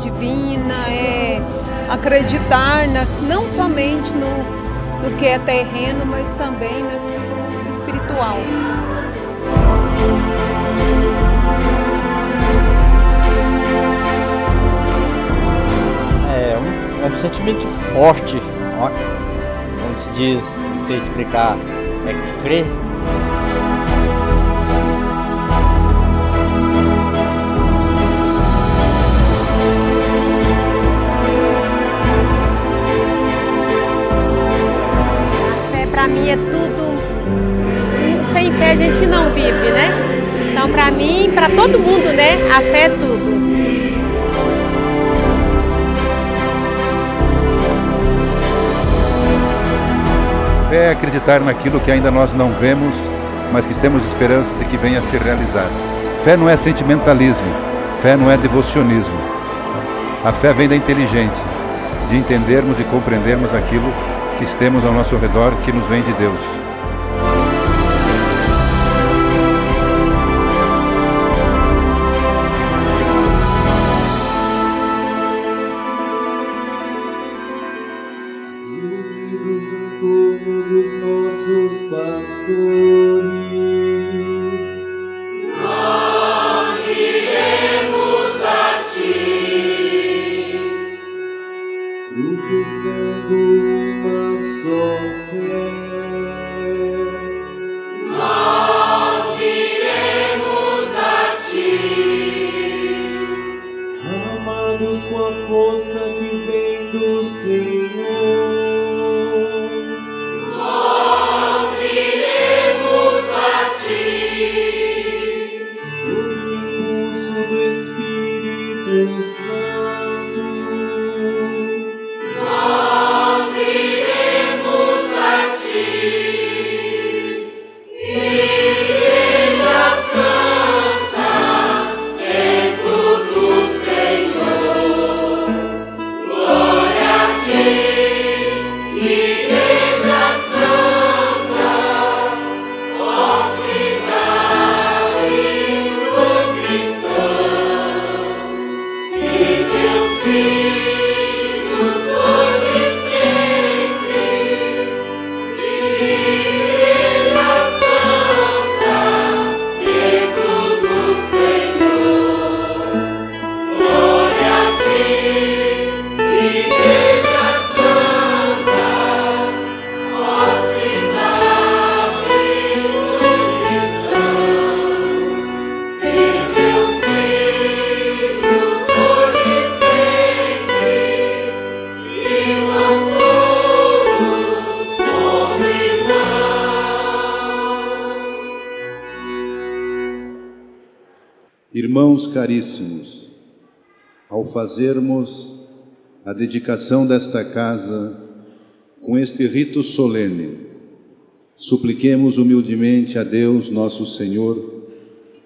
divina, é acreditar não somente no que é terreno, mas também naquilo espiritual. É um sentimento forte, ó, como se diz, não sei explicar, é crer. Para mim é tudo. Sem fé a gente não vive, né? Então, para mim, para todo mundo, né? A fé é tudo. Fé é acreditar naquilo que ainda nós não vemos, mas que temos esperança de que venha a se realizar. Fé não é sentimentalismo, fé não é devocionismo. A fé vem da inteligência, de entendermos e compreendermos aquilo que temos ao nosso redor, que nos vem de Deus. Unidos em torno dos nossos pastores, nós iremos a ti, professando uma só fé. Nós iremos a ti, amados com a força que vem do Senhor. nós iremos a ti, Sob o impulso do Espírito Santo, nós iremos a ti, Igreja Santa, templo do Senhor, glória a ti, Igreja Santa, ó cidade dos cristãos, e teus filhos hoje e sempre, Igreja Santa, templo do Senhor, glória a ti, Igreja Santa, ó cidade dos cristãos, e teus filhos hoje e sempre, vivam todos como irmãos. Irmãos caríssimos, ao fazermos a dedicação desta casa com este rito solene, supliquemos humildemente a Deus nosso Senhor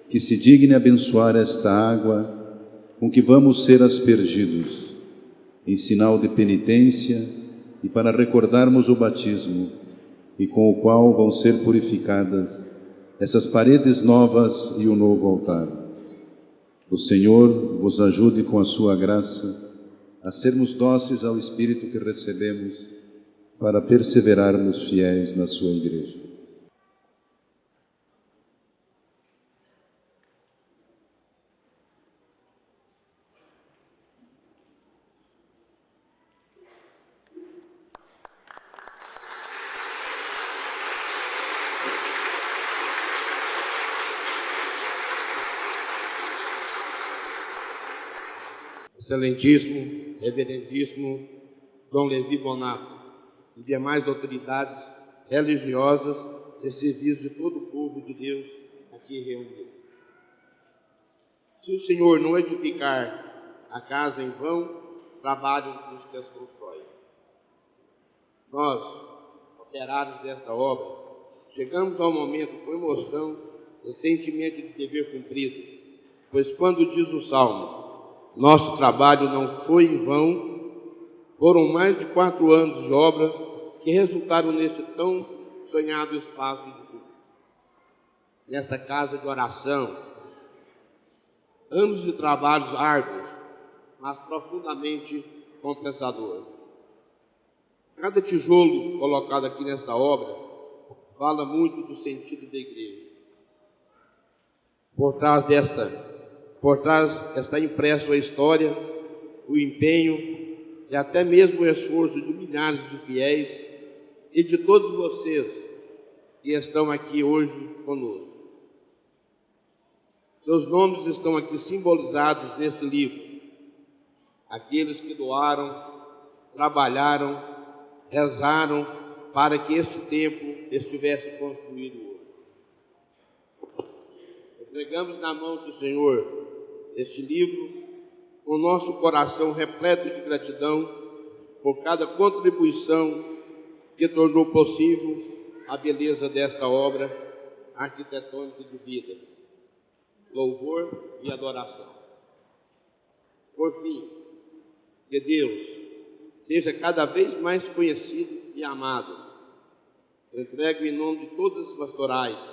que se digne abençoar esta água com que vamos ser aspergidos, em sinal de penitência e para recordarmos o batismo, e com o qual vão ser purificadas essas paredes novas e o novo altar. O Senhor vos ajude com a sua graça a sermos dóceis ao Espírito que recebemos para perseverarmos fiéis na sua Igreja. Excelentíssimo, reverendíssimo Dom Levi Bonato e demais autoridades religiosas e civis de todo o povo de Deus aqui reunido. Se o Senhor não edificar a casa em vão, trabalham os que as constroem. Nós, operários desta obra, chegamos ao momento com emoção e sentimento de dever cumprido, pois quando diz o Salmo, nosso trabalho não foi em vão, foram mais de 4 anos de obra que resultaram nesse tão sonhado espaço de culto. Nesta casa de oração, anos de trabalhos árduos, mas profundamente compensador. Cada tijolo colocado aqui nesta obra fala muito do sentido da igreja. Por trás está impresso a história, o empenho e até mesmo o esforço de milhares de fiéis e de todos vocês que estão aqui hoje conosco. Seus nomes estão aqui simbolizados nesse livro. Aqueles que doaram, trabalharam, rezaram para que este templo estivesse construído hoje. Entregamos na mão do Senhor este livro com nosso coração repleto de gratidão por cada contribuição que tornou possível a beleza desta obra arquitetônica de vida, louvor e adoração. Por fim, que Deus seja cada vez mais conhecido e amado. Entrego em nome de todas as pastorais,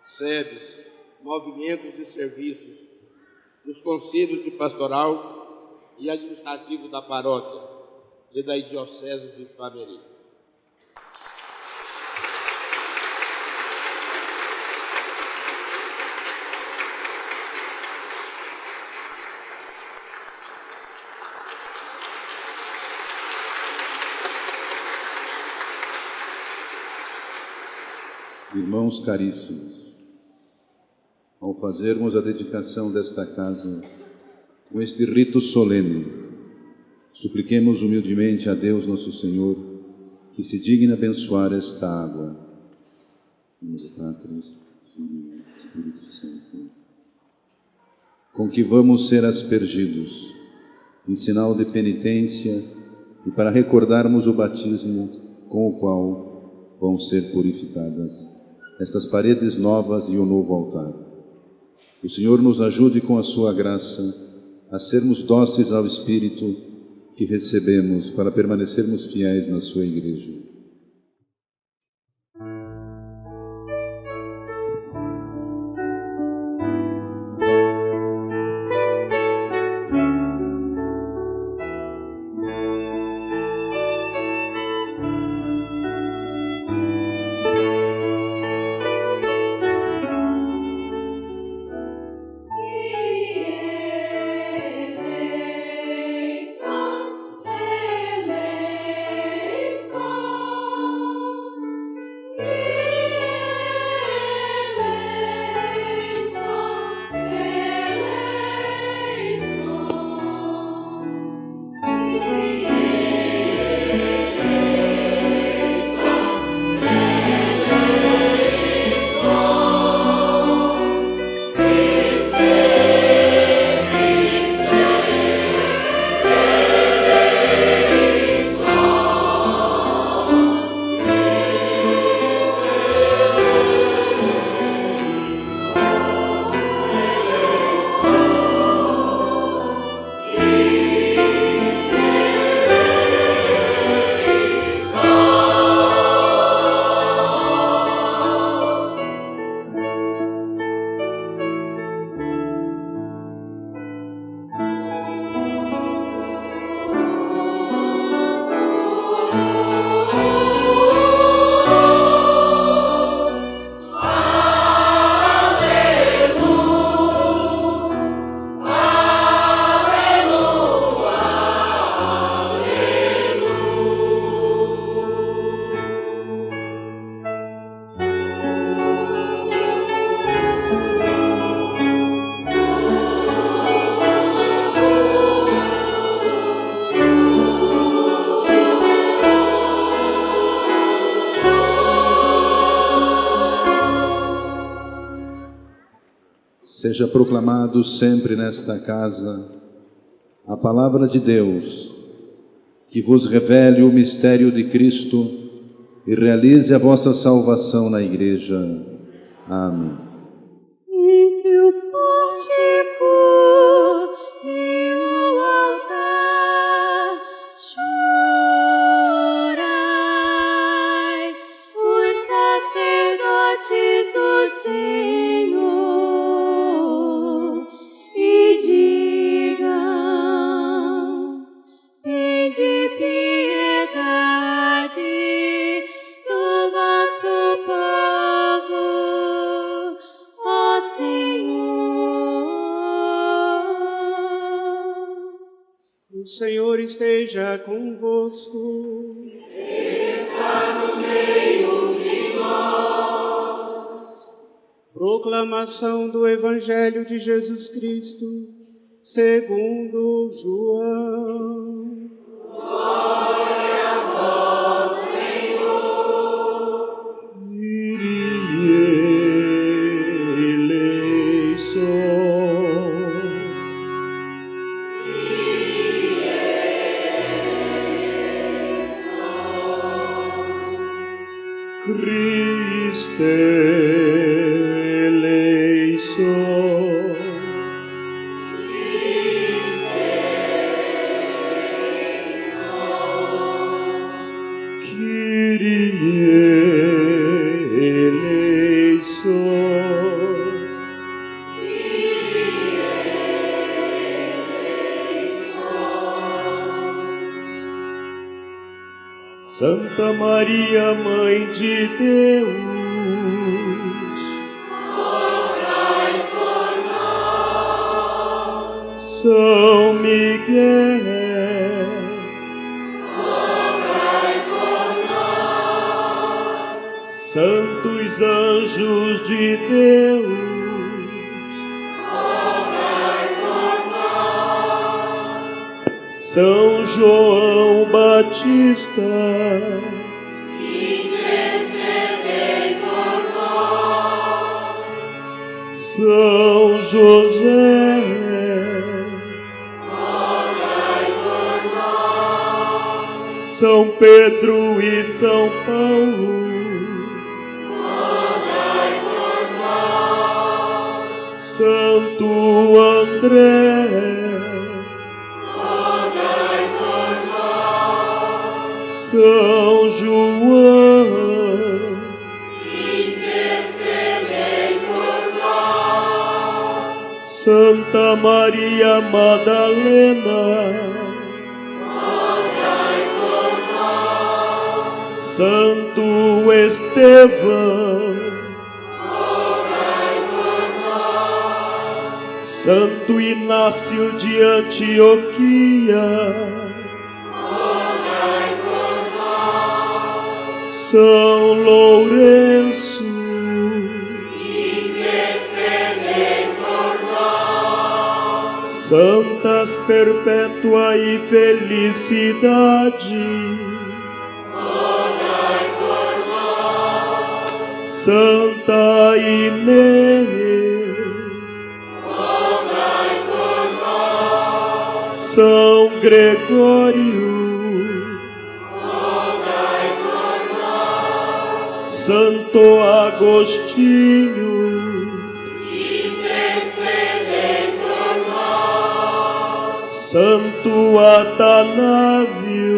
sedes, movimentos e serviços, dos conselhos de pastoral e administrativo da paróquia e da Diocese de Ipameri. Irmãos caríssimos, ao fazermos a dedicação desta casa com este rito solene, supliquemos humildemente a Deus nosso Senhor que se digne abençoar esta água. Espírito Santo, com que vamos ser aspergidos, em sinal de penitência e para recordarmos o batismo com o qual vão ser purificadas estas paredes novas e o novo altar. O Senhor nos ajude com a sua graça a sermos dóceis ao Espírito que recebemos para permanecermos fiéis na sua igreja. Seja proclamado sempre nesta casa a palavra de Deus, que vos revele o mistério de Cristo e realize a vossa salvação na Igreja. Amém. Entre o pórtico e o altar, chorai, os sacerdotes do Senhor, e digam: Senhor esteja convosco. Proclamação do Evangelho de Jesus Cristo, segundo João. Glória a vós, Senhor. Kyrie eleison. Christe eleison. Kyrie eleison. Santa Maria, Mãe de Deus, rogai por nós. São Miguel, rogai por nós. Santos anjos de Deus, rogai por nós. São João Batista, intercedei por nós. São José, rogai por nós. São Pedro e São Paulo, rogai por nós. Santo André, São João, intercedei por nós. Santa Maria Madalena, rogai por nós. Santo Estevão, rogai por nós. Santo Inácio de Antioquia, São Lourenço, intercedei por nós. Santas Perpétua e Felicidade, rogai por nós. Santa Inês, rogai por nós. São Gregório, Santo Agostinho, intercedei por nós. Santo Atanásio,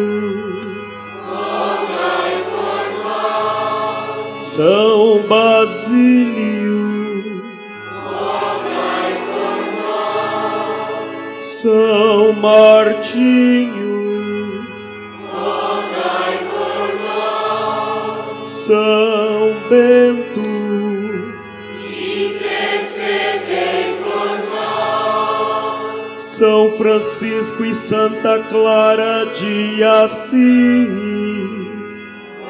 rogai por nós. São Basílio, rogai por nós. São Martinho, São Bento, intercedei por nós. São Francisco e Santa Clara de Assis,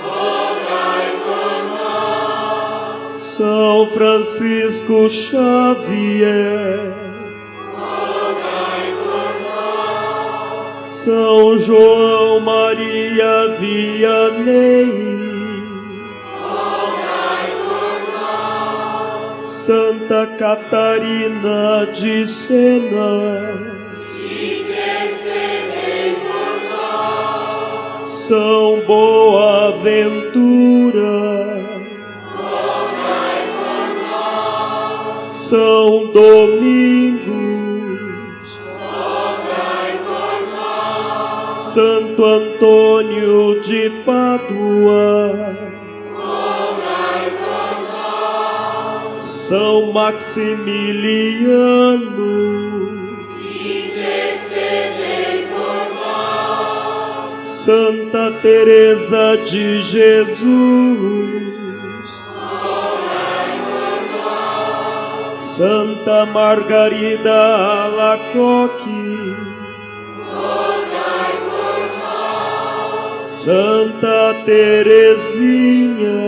rogai por nós. São Francisco Xavier, rogai por nós. São João Maria Vianney, Santa Catarina de Sena, intercedei por nós. São Boaventura, rogai por nós. São Domingos, rogai por nós. Santo Antônio de Pádua, São Maximiliano, intercedei por nós. Santa Teresa de Jesus, rogai por nós. Santa Margarida Alacoque, rogai Santa Teresinha,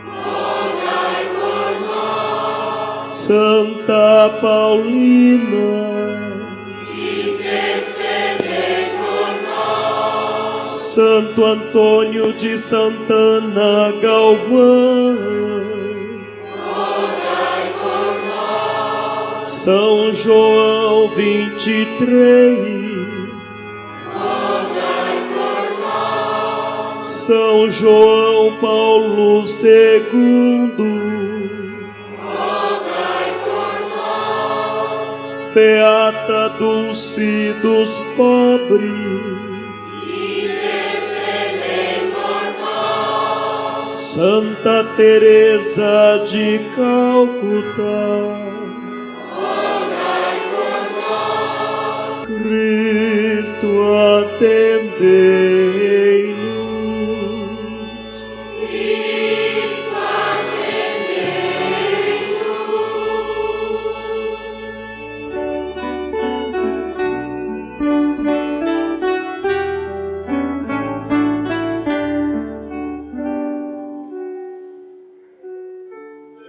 rogai por nós. Santa Paulina, intercedei por nós. Santo Antônio de Santana Galvão, Rogai por nós. São João 23, São João Paulo II, rogai por nós. Beata Dulce dos pobres, Intercedei por nós. Santa Teresa de Calcutá, Rogai por nós. Cristo atendei-nos. Cristo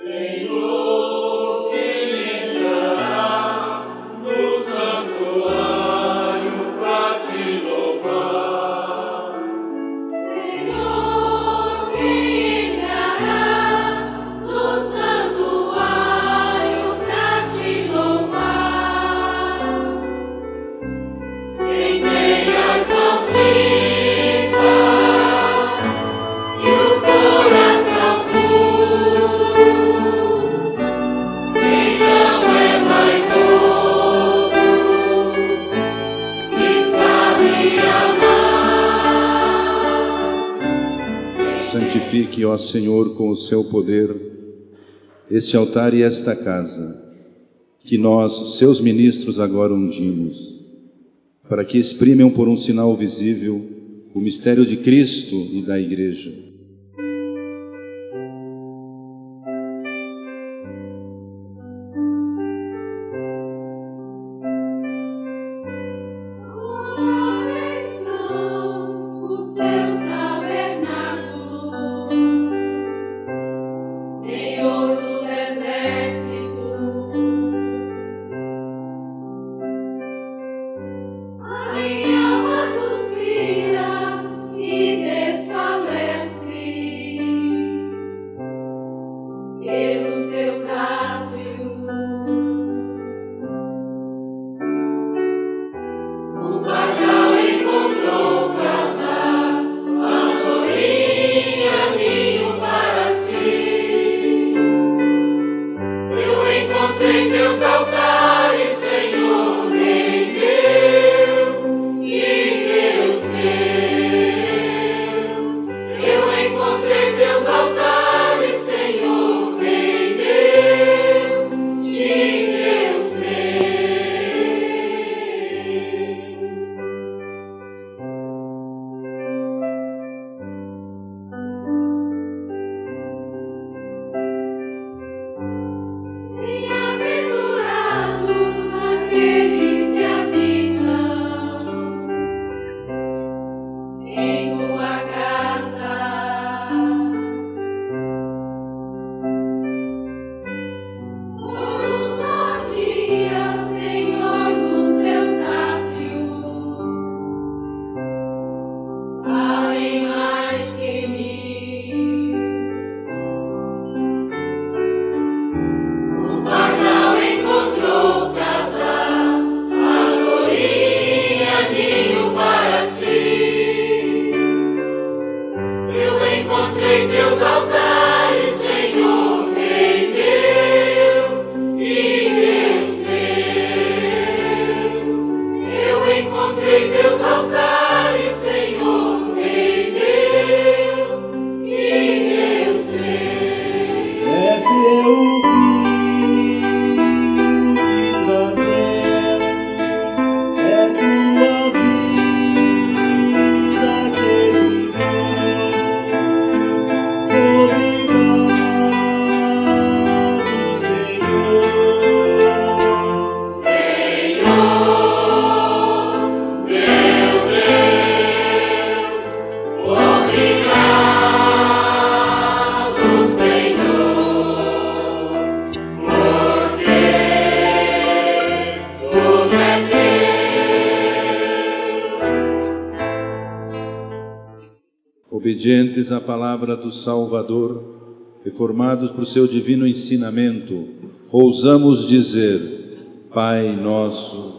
Senhor, quem entrará no santuário pra te louvar? Senhor, quem entrará no santuário pra te louvar? Quem tem as mãos limpas e o coração puro, quem não é vaidoso e sabe amar. Santifique, ó Senhor, com o seu poder, este altar e esta casa, que nós, seus ministros, agora ungimos, para que exprimam por um sinal visível o mistério de Cristo e da Igreja. Amáveis são os teus tabernáculos, Senhor dos exércitos. A minha alma suspira e desfalece pelos teus átrios. O pardal encontrou casa, andorinha, ninho para si. Eu encontrei teus altares, Senhor, Rei meu e Deus meu. Eu encontrei teus altares, Senhor, Rei meu e Deus meu. Bem-aventurados aqueles que habitam em tua casa. Por um só dia, Senhor, nos teus átrios, valem mais que mil. O pardal encontrou casa, andorinha, ninho para si. Eu encontrei teus altares, Senhor, Rei meu e Deus meu. Eu encontrei teus altares, Senhor, Rei meu e Deus meu. É teu rio que trazemos, é tua vida que vivemos, Obedientes à palavra do Salvador, reformados por seu divino ensinamento, ousamos dizer: Pai nosso,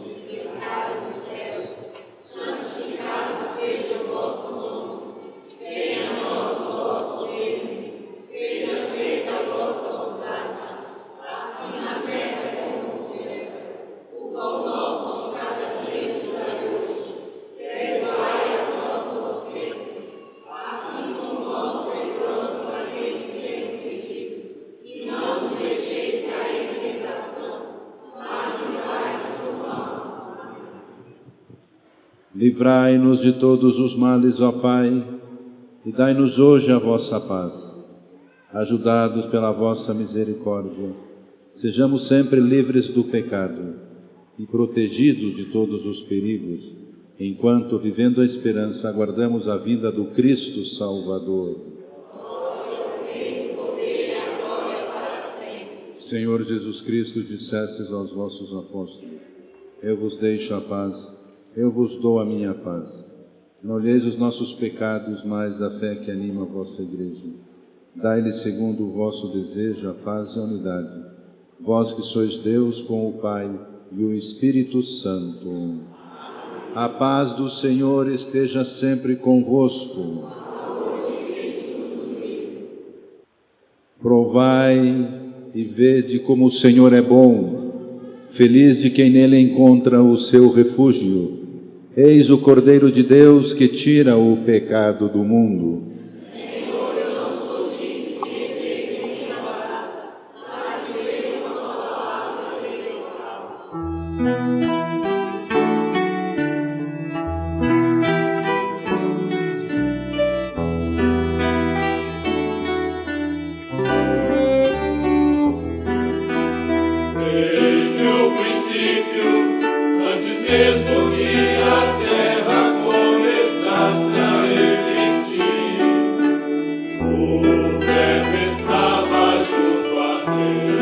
livrai-nos de todos os males, ó Pai, e dai-nos hoje a vossa paz. Ajudados pela vossa misericórdia, sejamos sempre livres do pecado e protegidos de todos os perigos, enquanto, vivendo a esperança, aguardamos a vinda do Cristo Salvador. Senhor Jesus Cristo, dissestes aos vossos apóstolos: eu vos deixo a paz, eu vos dou a minha paz. Não olheis os nossos pecados, mas a fé que anima a vossa igreja. Dai-lhe, segundo o vosso desejo, a paz e a unidade. Vós que sois Deus com o Pai e o Espírito Santo. A paz do Senhor esteja sempre convosco. Provai e vede como o Senhor é bom. Feliz de quem nele encontra o seu refúgio. Eis o Cordeiro de Deus que tira o pecado do mundo. Senhor, eu não sou digno de entreis em minha morada, mas dizei uma só palavra e serei salvo. Desde o princípio, antes mesmo que a terra começasse a existir, o Verbo estava junto a Deus.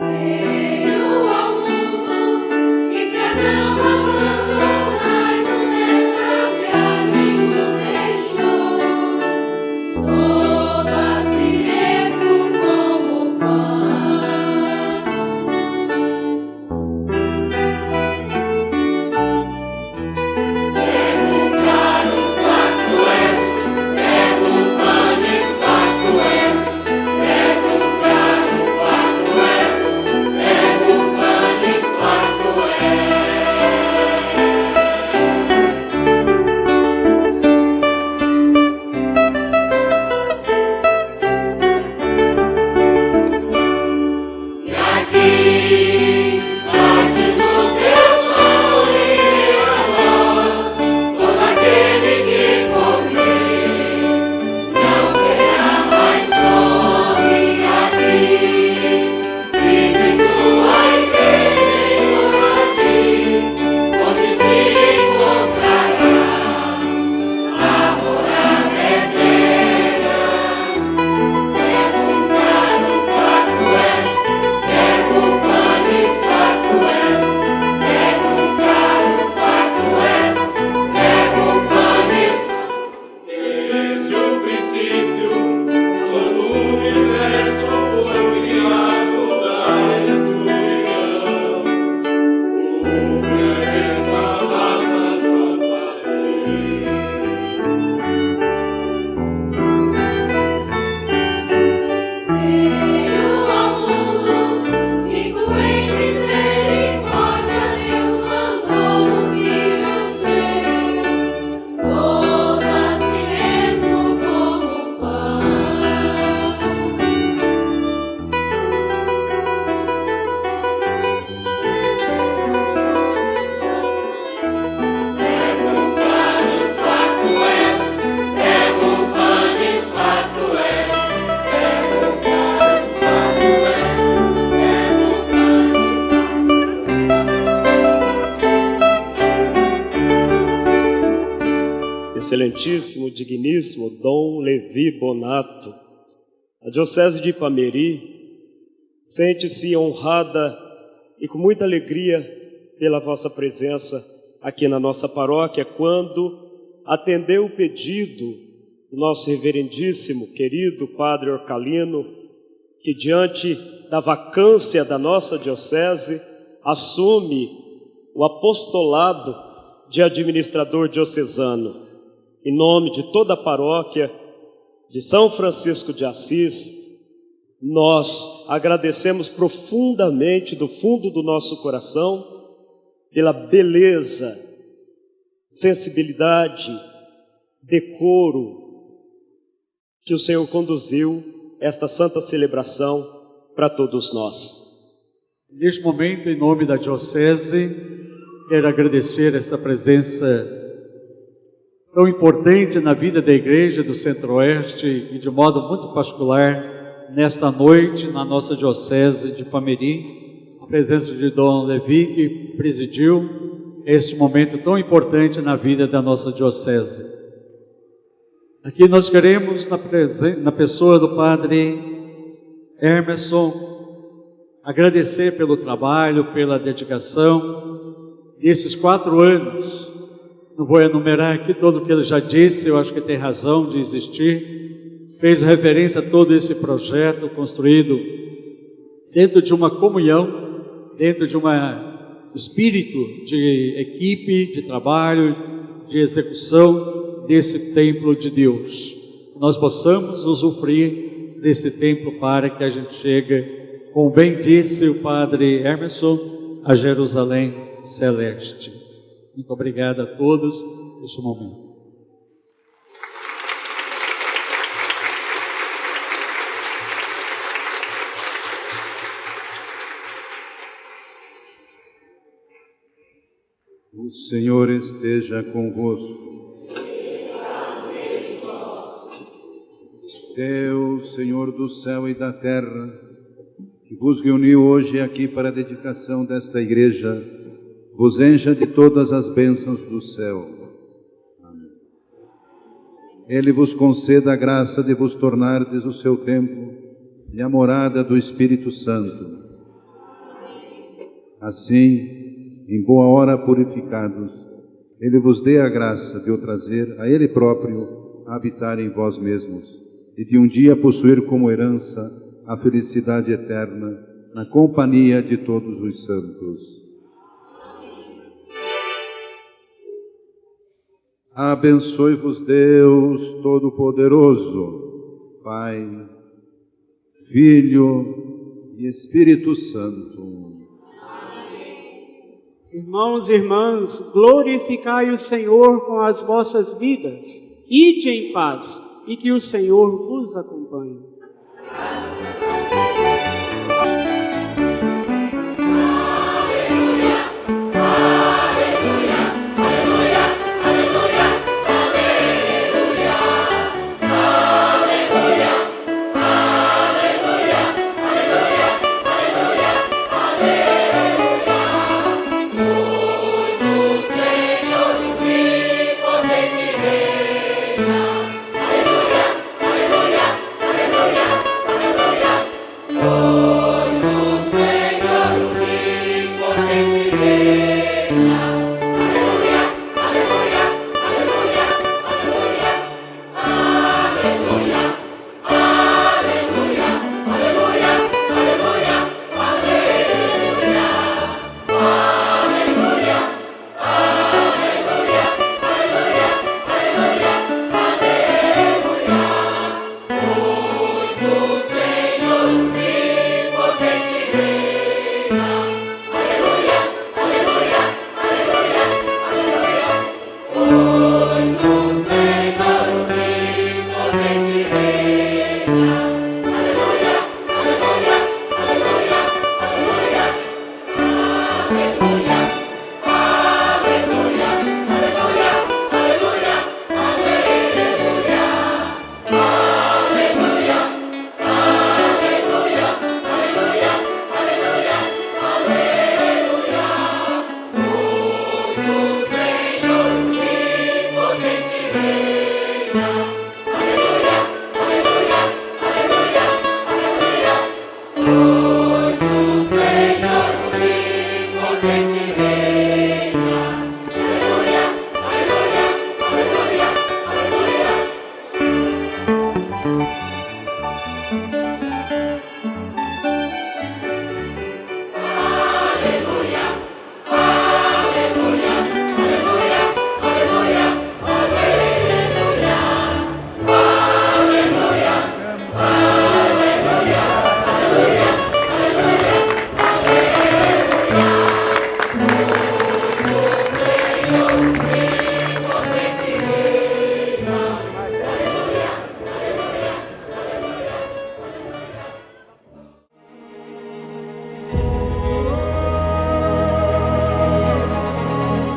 Veio ao mundo e pra não abandonar-nos nesta viagem nos deixou, todo a si mesmo como Pai. Verbo claro, facto és, verbo panis, facto és, verbo claro, facto és, verbo panis, facto és. E aqui, partes o teu pão e deu a nós, todo aquele que comer, não terá mais fome. Aqui, vive tua igreja em ti, onde se encontrará a morada eterna. Verbo claro, facto és, verbo panis, facto és, verbo claro, facto és, verbo panis. Desde o princípio, quando o universo foi criado da escuridão, o Verbo estava junto a Deus. Veio ao mundo, rico em misericórdia, Deus mandou um filho seu, todo a si mesmo como Pai. Verbo claro, facto és, verbo panis, facto és, verbo claro, facto és, verbo panis. Excelentíssimo, digníssimo Dom Levi Bonato, a Diocese de Ipameri sente-se honrada e com muita alegria pela vossa presença aqui na nossa paróquia, quando atendeu o pedido do nosso reverendíssimo, querido Padre Orcalino, que diante da vacância da nossa diocese, assume o apostolado de administrador diocesano. Em nome de toda a paróquia de São Francisco de Assis, nós agradecemos profundamente do fundo do nosso coração pela beleza, sensibilidade, decoro que o Senhor conduziu esta santa celebração para todos nós. Neste momento, em nome da Diocese, quero agradecer essa presença tão importante na vida da Igreja do Centro-Oeste e de modo muito particular nesta noite na nossa Diocese de Pameri, a presença de Dom Levi, que presidiu este momento tão importante na vida da nossa Diocese. Aqui nós queremos, na pessoa do Padre Emerson, agradecer pelo trabalho, pela dedicação desses 4 anos. Não vou enumerar aqui todo o que ele já disse, eu acho que tem razão de existir. Fez referência a todo esse projeto construído dentro de uma comunhão, dentro de um espírito de equipe, de trabalho, de execução desse templo de Deus. Nós possamos usufruir desse templo para que a gente chegue, como bem disse o Padre Emerson, a Jerusalém Celeste. Muito obrigado a todos neste momento. O Senhor esteja convosco. Deus, Senhor do céu e da terra, que vos reuniu hoje aqui para a dedicação desta igreja, vos encha de todas as bênçãos do céu. Amém. Ele vos conceda a graça de vos tornardes o seu templo e a morada do Espírito Santo. Assim, em boa hora purificados, Ele vos dê a graça de o trazer a Ele próprio a habitar em vós mesmos e de um dia possuir como herança a felicidade eterna na companhia de todos os santos. Abençoe-vos Deus Todo-Poderoso, Pai, Filho e Espírito Santo. Irmãos e irmãs, glorificai o Senhor com as vossas vidas. Ide em paz e que o Senhor vos acompanhe. Aleluia, aleluia, aleluia.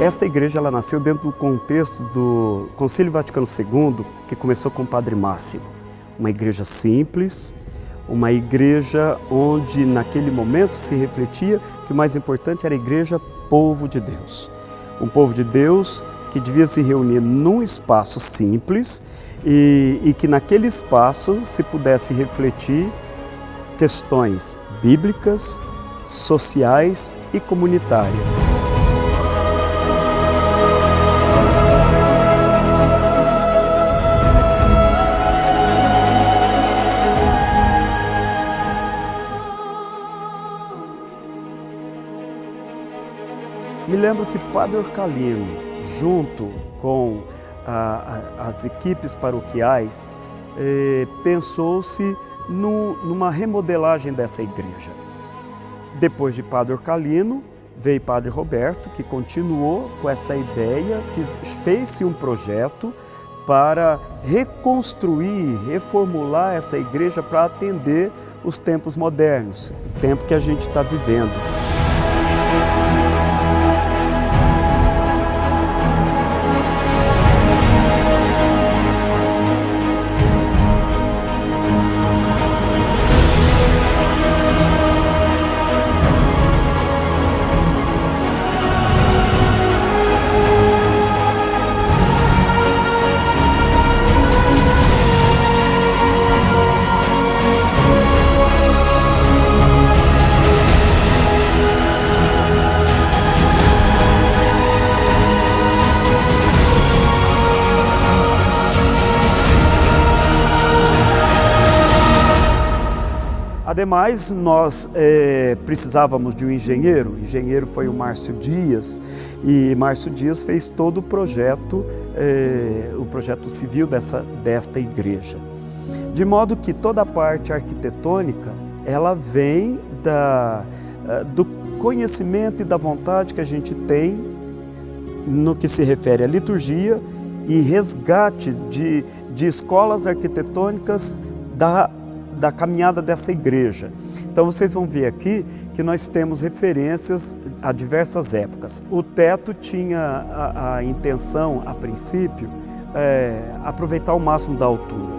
esta igreja ela nasceu dentro do contexto do Concílio Vaticano II, que começou com o Padre Máximo. Uma igreja simples, uma igreja onde naquele momento se refletia que o mais importante era a igreja povo de Deus. Um povo de Deus que devia se reunir num espaço simples e que naquele espaço se pudesse refletir questões bíblicas, sociais e comunitárias. Me lembro que Padre Orcalino, junto com as equipes paroquiais, pensou-se numa remodelagem dessa igreja. Depois de Padre Orcalino, veio Padre Roberto, que continuou com essa ideia, fez-se um projeto para reconstruir, reformular essa igreja para atender os tempos modernos, o tempo que a gente está vivendo. Ademais, nós precisávamos de um engenheiro. O engenheiro foi o Márcio Dias, e Márcio Dias fez todo o projeto civil desta igreja. De modo que toda a parte arquitetônica, ela vem do conhecimento e da vontade que a gente tem no que se refere à liturgia e resgate de escolas arquitetônicas da caminhada dessa igreja. Então vocês vão ver aqui que nós temos referências a diversas épocas. O teto tinha a intenção, a princípio, aproveitar o máximo da altura.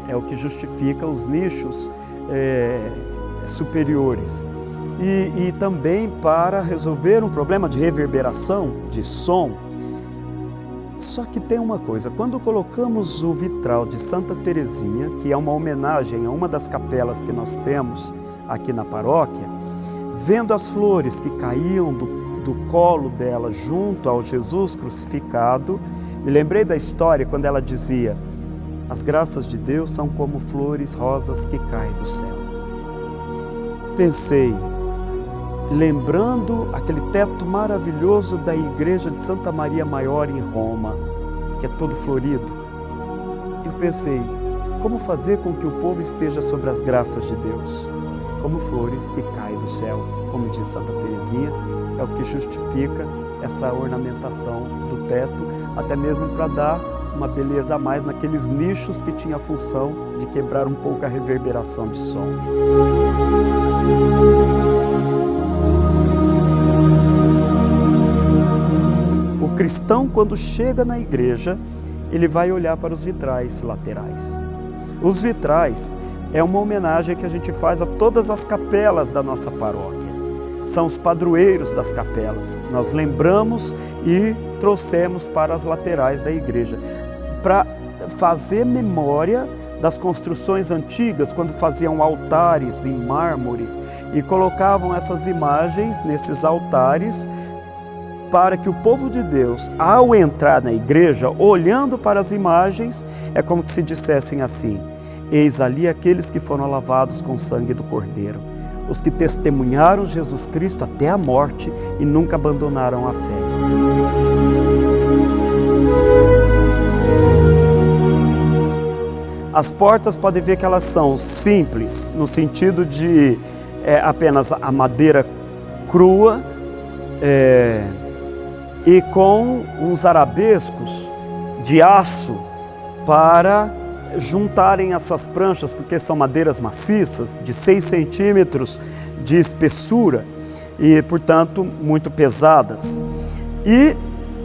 É o que justifica os nichos superiores. E também para resolver um problema de reverberação, de som. Só que tem uma coisa, quando colocamos o vitral de Santa Teresinha, que é uma homenagem a uma das capelas que nós temos aqui na paróquia, vendo as flores que caíam do colo dela junto ao Jesus crucificado, me lembrei da história quando ela dizia: as graças de Deus são como flores rosas que caem do céu. Pensei, lembrando aquele teto maravilhoso da igreja de Santa Maria Maior em Roma, que é todo florido. Eu pensei, como fazer com que o povo esteja sobre as graças de Deus? Como flores que caem do céu, como diz Santa Teresinha, é o que justifica essa ornamentação do teto, até mesmo para dar uma beleza a mais naqueles nichos que tinha a função de quebrar um pouco a reverberação de som. O cristão, quando chega na igreja, ele vai olhar para os vitrais laterais. Os vitrais é uma homenagem que a gente faz a todas as capelas da nossa paróquia. São os padroeiros das capelas. Nós lembramos e trouxemos para as laterais da igreja, para fazer memória das construções antigas, quando faziam altares em mármore e colocavam essas imagens nesses altares, para que o povo de Deus, ao entrar na igreja, olhando para as imagens, é como se dissessem assim: eis ali aqueles que foram lavados com o sangue do Cordeiro, os que testemunharam Jesus Cristo até a morte e nunca abandonaram a fé. As portas, podem ver que elas são simples, no sentido de apenas a madeira crua, e com uns arabescos de aço para juntarem as suas pranchas, porque são madeiras maciças, de 6 centímetros de espessura e, portanto, muito pesadas. E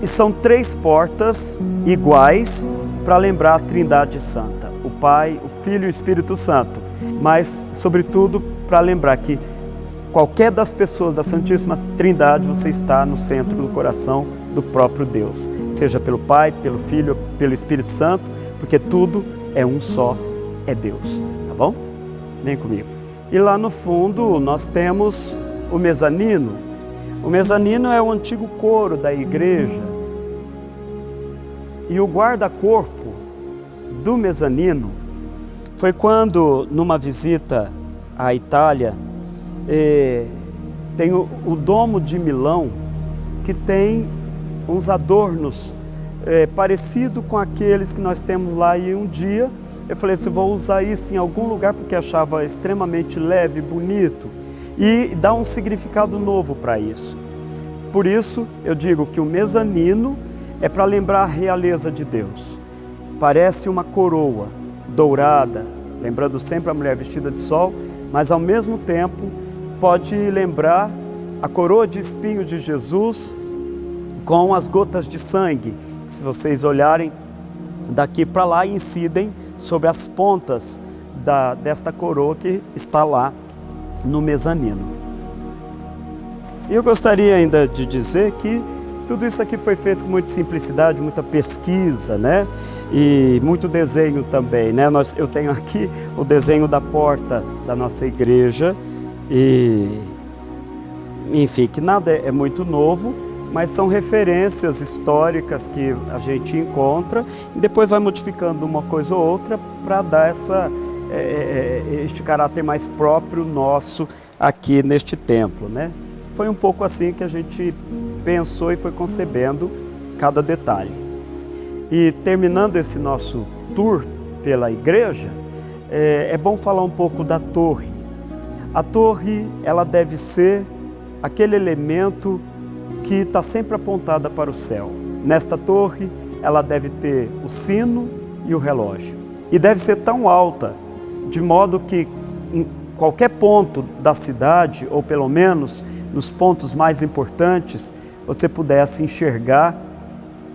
E são 3 portas iguais para lembrar a Trindade Santa, o Pai, o Filho e o Espírito Santo, mas, sobretudo, para lembrar que qualquer das pessoas da Santíssima Trindade, você está no centro do coração do próprio Deus, seja pelo Pai, pelo Filho, pelo Espírito Santo, porque tudo é um só, é Deus, tá bom? Vem comigo. E lá no fundo nós temos o mezanino. O mezanino é o antigo coro da igreja. E o guarda-corpo do mezanino foi quando, numa visita à Itália, tem o Domo de Milão, que tem uns adornos parecido com aqueles que nós temos lá, e um dia eu falei assim, vou usar isso em algum lugar porque achava extremamente leve, bonito e dá um significado novo para isso. Por isso eu digo que o mezanino é para lembrar a realeza de Deus. Parece uma coroa dourada, lembrando sempre a mulher vestida de sol, mas ao mesmo tempo pode lembrar a coroa de espinhos de Jesus com as gotas de sangue. Se vocês olharem daqui para lá, incidem sobre as pontas desta coroa que está lá no mezanino. E eu gostaria ainda de dizer que tudo isso aqui foi feito com muita simplicidade, muita pesquisa, né? E muito desenho também, né? Eu tenho aqui o desenho da porta da nossa igreja e, enfim, que nada é muito novo, mas são referências históricas que a gente encontra e depois vai modificando uma coisa ou outra para dar este caráter mais próprio nosso aqui neste templo, né? Foi um pouco assim que a gente pensou e foi concebendo cada detalhe. E terminando esse nosso tour pela igreja, é bom falar um pouco da torre. A torre, ela deve ser aquele elemento que está sempre apontada para o céu. Nesta torre, ela deve ter o sino e o relógio. E deve ser tão alta, de modo que em qualquer ponto da cidade, ou pelo menos nos pontos mais importantes, você pudesse enxergar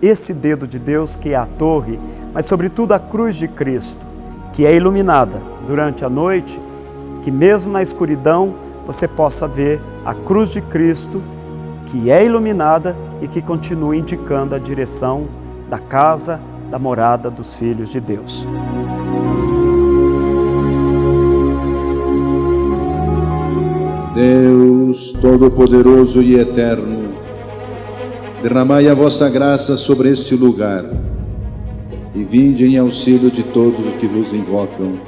esse dedo de Deus que é a torre, mas sobretudo a cruz de Cristo, que é iluminada durante a noite, que mesmo na escuridão você possa ver a cruz de Cristo, que é iluminada e que continua indicando a direção da casa, da morada dos filhos de Deus. Deus Todo-Poderoso e Eterno, derramai a vossa graça sobre este lugar e vinde em auxílio de todos os que vos invocam,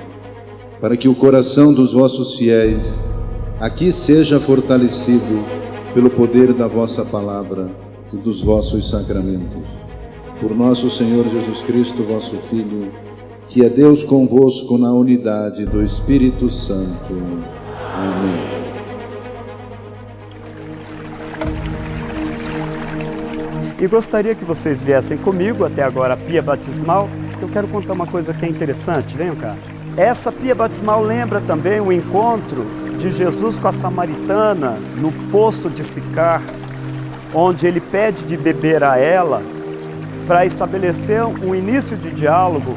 para que o coração dos vossos fiéis aqui seja fortalecido pelo poder da vossa palavra e dos vossos sacramentos. Por nosso Senhor Jesus Cristo, vosso Filho, que é Deus convosco na unidade do Espírito Santo. Amém. E gostaria que vocês viessem comigo até agora a pia batismal, que eu quero contar uma coisa que é interessante. Venham cá. Essa pia batismal lembra também o encontro de Jesus com a samaritana no poço de Sicar, onde ele pede de beber a ela para estabelecer um início de diálogo,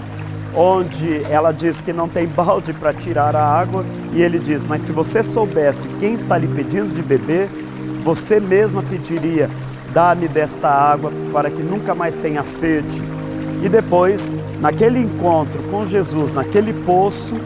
onde ela diz que não tem balde para tirar a água e ele diz, mas se você soubesse quem está lhe pedindo de beber, você mesma pediria, dá-me desta água para que nunca mais tenha sede. E depois, naquele encontro com Jesus, naquele poço,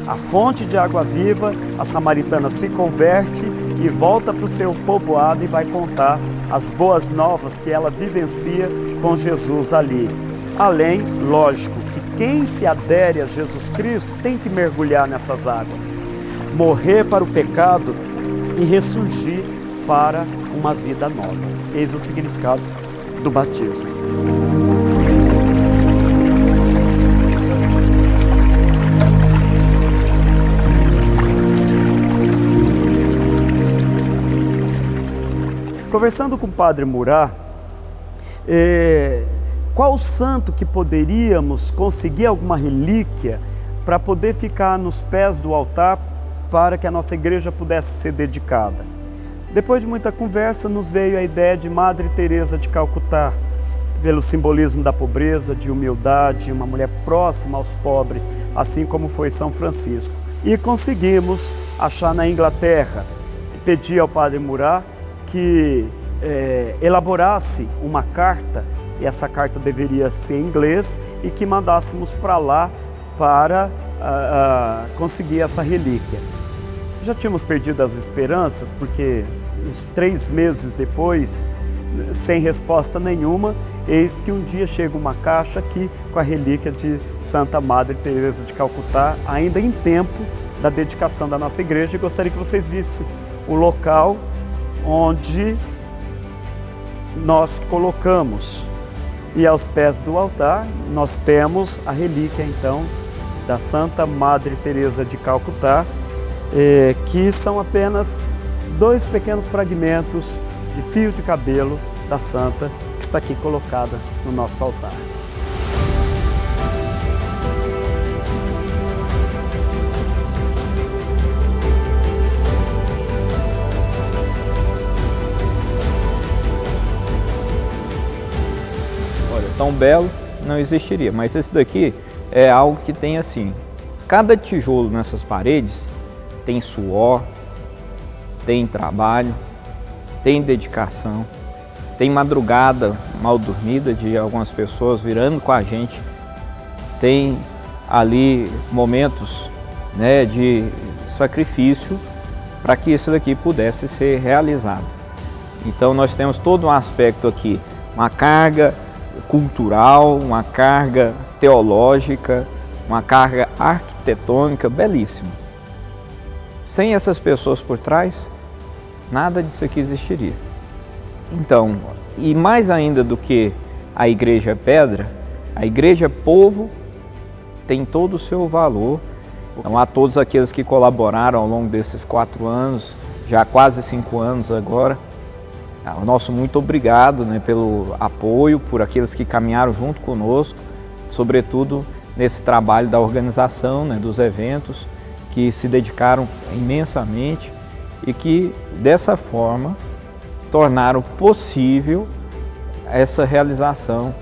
a fonte de água viva, a samaritana se converte e volta para o seu povoado e vai contar as boas novas que ela vivencia com Jesus ali. Além, lógico, que quem se adere a Jesus Cristo tem que mergulhar nessas águas, morrer para o pecado e ressurgir para uma vida nova. Eis o significado do batismo. Conversando com o Padre Murat, qual santo que poderíamos conseguir alguma relíquia para poder ficar nos pés do altar para que a nossa igreja pudesse ser dedicada? Depois de muita conversa, nos veio a ideia de Madre Teresa de Calcutá, pelo simbolismo da pobreza, de humildade, uma mulher próxima aos pobres, assim como foi São Francisco. E conseguimos achar na Inglaterra, pedi ao Padre Murat que elaborasse uma carta, e essa carta deveria ser em inglês, e que mandássemos para lá para conseguir essa relíquia. Já tínhamos perdido as esperanças, porque uns 3 meses depois, sem resposta nenhuma, eis que um dia chega uma caixa aqui com a relíquia de Santa Madre Teresa de Calcutá, ainda em tempo da dedicação da nossa igreja, e gostaria que vocês vissem o local onde nós colocamos. E aos pés do altar nós temos a relíquia então da Santa Madre Teresa de Calcutá, que são apenas 2 pequenos fragmentos de fio de cabelo da Santa, que está aqui colocada no nosso altar. Olha, tão belo não existiria, mas esse daqui é algo que tem assim, cada tijolo nessas paredes tem suor, tem trabalho, tem dedicação, tem madrugada mal dormida de algumas pessoas virando com a gente, tem ali momentos, né, de sacrifício para que isso daqui pudesse ser realizado. Então nós temos todo um aspecto aqui, uma carga cultural, uma carga teológica, uma carga arquitetônica belíssima. Sem essas pessoas por trás, nada disso aqui existiria. Então, e mais ainda do que a igreja pedra, a igreja povo tem todo o seu valor. Então, a todos aqueles que colaboraram ao longo desses 4 anos, já quase 5 anos agora, o nosso muito obrigado, né, pelo apoio, por aqueles que caminharam junto conosco, sobretudo nesse trabalho da organização, né, dos eventos, que se dedicaram imensamente e que, dessa forma, tornaram possível essa realização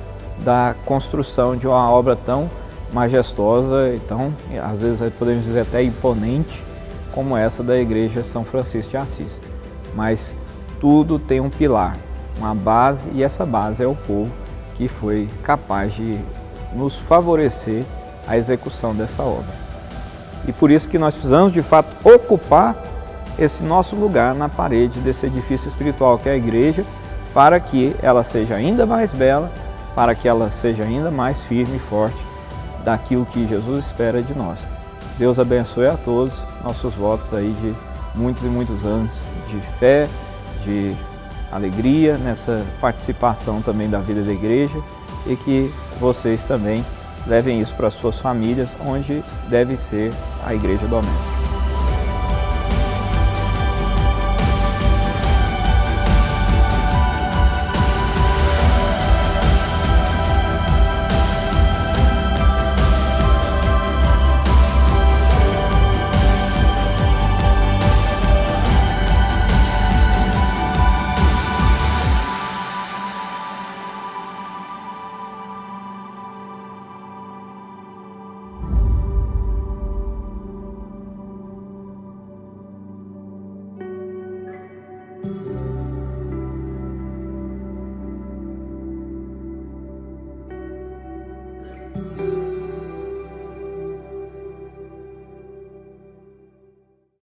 da construção de uma obra tão majestosa e tão, às vezes podemos dizer até imponente, como essa da Igreja São Francisco de Assis. Mas tudo tem um pilar, uma base, e essa base é o povo que foi capaz de nos favorecer a execução dessa obra. E por isso que nós precisamos, de fato, ocupar esse nosso lugar na parede desse edifício espiritual que é a igreja, para que ela seja ainda mais bela, para que ela seja ainda mais firme e forte daquilo que Jesus espera de nós. Deus abençoe a todos, nossos votos aí de muitos e muitos anos de fé, de alegria nessa participação também da vida da igreja, e que vocês também levem isso para suas famílias, onde deve ser a igreja doméstica.